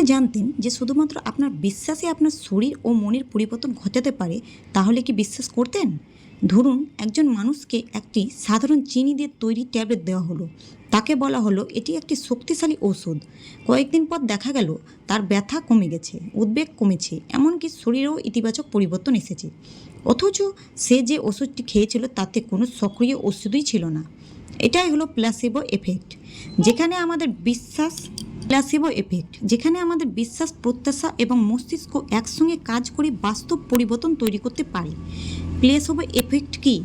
যদি জানতেন যে শুধুমাত্র আপনার বিশ্বাসই আপনার শরীর ও মনের পরিবর্তন ঘটাতে পারে, তাহলে কি বিশ্বাস করতেন? ধরুন, একজন মানুষকে একটি সাধারণ চিনি দিয়ে তৈরি ট্যাবলেট দেওয়া হলো। তাকে বলা হলো এটি একটি শক্তিশালী ঔষধ। কয়েকদিন পর দেখা গেল তার ব্যথা কমে গেছে, উদ্বেগ কমেছে, এমনকি শরীরেও ইতিবাচক পরিবর্তন এসেছে। অথচ সে যে ওষুধটি খেয়েছিল তাতে কোনো সক্রিয় ওষুধই ছিল না। এটাই হলো প্ল্যাসিবো এফেক্ট, যেখানে আমাদের বিশ্বাস যেখানে আমাদের বিশ্বাস, প্রত্যাশা এবং মস্তিষ্ক একসঙ্গে কাজ করে বাস্তব পরিবর্তন তৈরি করতে পারে। প্লেসিবো এফেক্ট কি?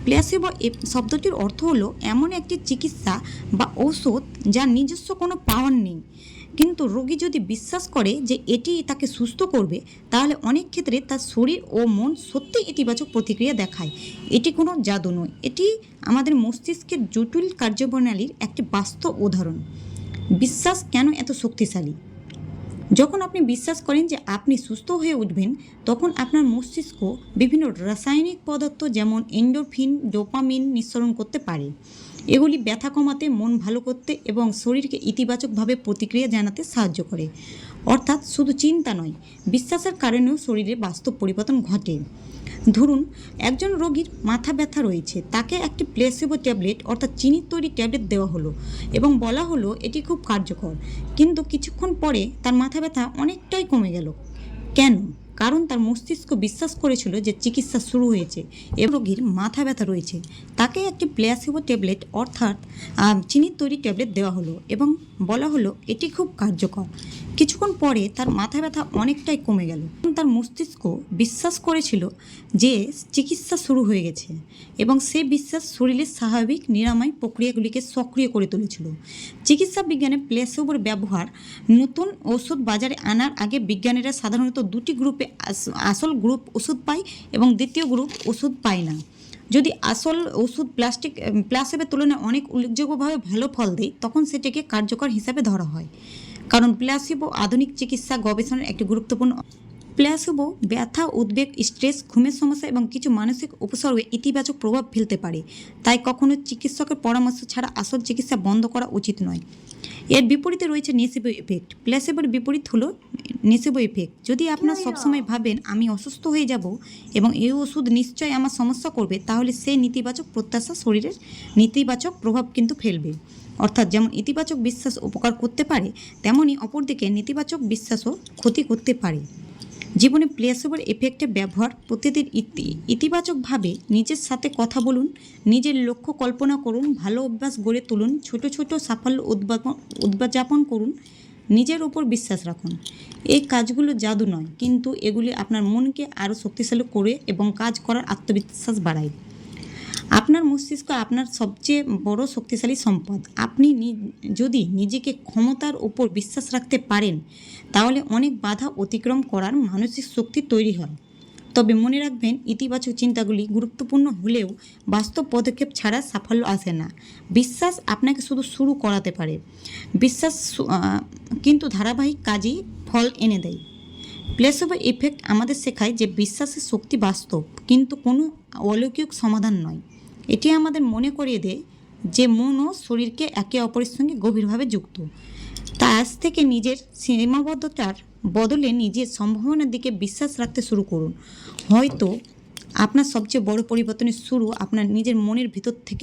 প্লেসিবো শব্দটির অর্থ হলো এমন একটি চিকিৎসা বা ঔষধ যার নিজস্ব কোনো পাওয়ার নেই, কিন্তু রোগী যদি বিশ্বাস করে যে এটি তাকে সুস্থ করবে, তাহলে অনেক ক্ষেত্রে তার শরীর ও মন সত্যিই ইতিবাচক প্রতিক্রিয়া দেখায়। এটি কোনো জাদু নয়, এটি আমাদের মস্তিষ্কের জটিল কার্যপ্রণালীর একটি বাস্তব উদাহরণ। বিশ্বাস কেন এত শক্তিশালী? যখন আপনি বিশ্বাস করেন যে আপনি সুস্থ হয়ে উঠবেন, তখন আপনার মস্তিষ্ক বিভিন্ন রাসায়নিক পদার্থ যেমন এন্ডোরফিন, ডোপামিন নিঃসরণ করতে পারে। এগুলি ব্যথা কমাতে, মন ভালো করতে এবং শরীরকে ইতিবাচকভাবে প্রতিক্রিয়া জানাতে সাহায্য করে। অর্থাৎ শুধু চিন্তা নয়, বিশ্বাসের কারণেও শরীরে বাস্তব পরিবর্তন ঘটে। ধরুন, একজন রোগীর মাথা ব্যথা রয়েছে, তাকে একটি প্লেসিবো ট্যাবলেট অর্থাৎ চিনির তৈরি ট্যাবলেট দেওয়া হলো এবং বলা হলো এটি খুব কার্যকর। কিন্তু কিছুক্ষণ পরে তার মাথা ব্যথা অনেকটাই কমে গেল। কেন? কারণ তার মস্তিষ্ক বিশ্বাস করেছিল যে চিকিৎসা শুরু হয়েছে এবং রোগীর মাথা ব্যথা রয়েছে, তাকে একটি প্লেসিবো ট্যাবলেট অর্থাৎ চিনির তৈরি ট্যাবলেট দেওয়া হলো এবং বলা হলো এটি খুব কার্যকর। কিছুক্ষণ পরে তার মাথা ব্যথা অনেকটাই কমে গেল। তার মস্তিষ্ক বিশ্বাস করেছিল যে চিকিৎসা শুরু হয়ে গেছে এবং সেই বিশ্বাস শরীরের স্বাভাবিক নিরাময় প্রক্রিয়াগুলিকে সক্রিয় করে তুলেছিল। চিকিৎসা বিজ্ঞানে প্লেসিবোর ব্যবহার। নতুন ঔষধ বাজারে আনার আগে বিজ্ঞানীরা সাধারণত দুটি গ্রুপে আসল গ্রুপ ওষুধ পায় এবং দ্বিতীয় গ্রুপ ওষুধ পায় না। যদি আসল ওষুধ প্লাসিবোর তুলনায় অনেক উল্লেখযোগ্যভাবে ভালো ফল দেয়, তখন সেটিকে কার্যকর হিসাবে ধরা হয়। কারণ প্লাসিবো আধুনিক চিকিৎসা গবেষণার একটি গুরুত্বপূর্ণ। প্লেসিবো ব্যথা, উদ্বেগ, স্ট্রেস, ঘুমের সমস্যা এবং কিছু মানসিক উপসর্গে ইতিবাচক প্রভাব ফেলতে পারে। তাই কখনো চিকিৎসকের পরামর্শ ছাড়া আসল চিকিৎসা বন্ধ করা উচিত নয়। এর বিপরীতে রয়েছে নেসিবো এফেক্ট। প্লেসিবোর বিপরীত হলো নেসিবো এফেক্ট। যদি আপনারা সবসময় ভাবেন আমি অসুস্থ হয়ে যাব এবং এই ওষুধ নিশ্চয়ই আমার সমস্যা করবে, তাহলে সেই নেতিবাচক প্রত্যাশা শরীরের নেতিবাচক প্রভাব কিন্তু ফেলবে। অর্থাৎ যেমন ইতিবাচক বিশ্বাস উপকার করতে পারে, তেমনই অপরদিকে নেতিবাচক বিশ্বাসও ক্ষতি করতে পারে। জীবনে প্লেসিবোর এফেক্টের ব্যবহার। প্রতিদিন ইতিবাচকভাবে নিজের সাথে কথা বলুন, নিজের লক্ষ্য কল্পনা করুন, ভালো অভ্যাস গড়ে তুলুন, ছোট ছোট সাফল্য উদযাপন করুন, নিজের ওপর বিশ্বাস রাখুন। এই কাজগুলো জাদু নয়, কিন্তু এগুলি আপনার মনকে আরও শক্তিশালী করে এবং কাজ করার আত্মবিশ্বাস বাড়ায়। আপনার মস্তিষ্ক আপনার সবচেয়ে বড় শক্তিশালী সম্পদ। আপনি যদি নিজেকে ক্ষমতার ওপর বিশ্বাস রাখতে পারেন, তাহলে অনেক বাধা অতিক্রম করার মানসিক শক্তি তৈরি হয়। তবে মনে রাখবেন, ইতিবাচক চিন্তাগুলি গুরুত্বপূর্ণ হলেও বাস্তব পদক্ষেপ ছাড়া সাফল্য আসে না। বিশ্বাস আপনাকে শুধু শুরু করাতে পারে, বিশ্বাস কিন্তু ধারাবাহিক কাজই ফল এনে দেয়। প্লেসিবো এফেক্ট আমাদের শেখায় যে বিশ্বাসের শক্তি বাস্তব, কিন্তু কোনো অলৌকিক সমাধান নয়। এটি আমাদের মনে করিয়ে দেয় যে মন ও শরীরকে একে অপরের সঙ্গে গভীরভাবে যুক্ত। তাই আজ থেকে নিজের সীমাবদ্ধতার বদলে নিজের সম্ভাবনার দিকে বিশ্বাস রাখতে শুরু করুন। হয়তো আপনার সবচেয়ে বড় পরিবর্তনের শুরু আপনার নিজের মনের ভিতর থেকেই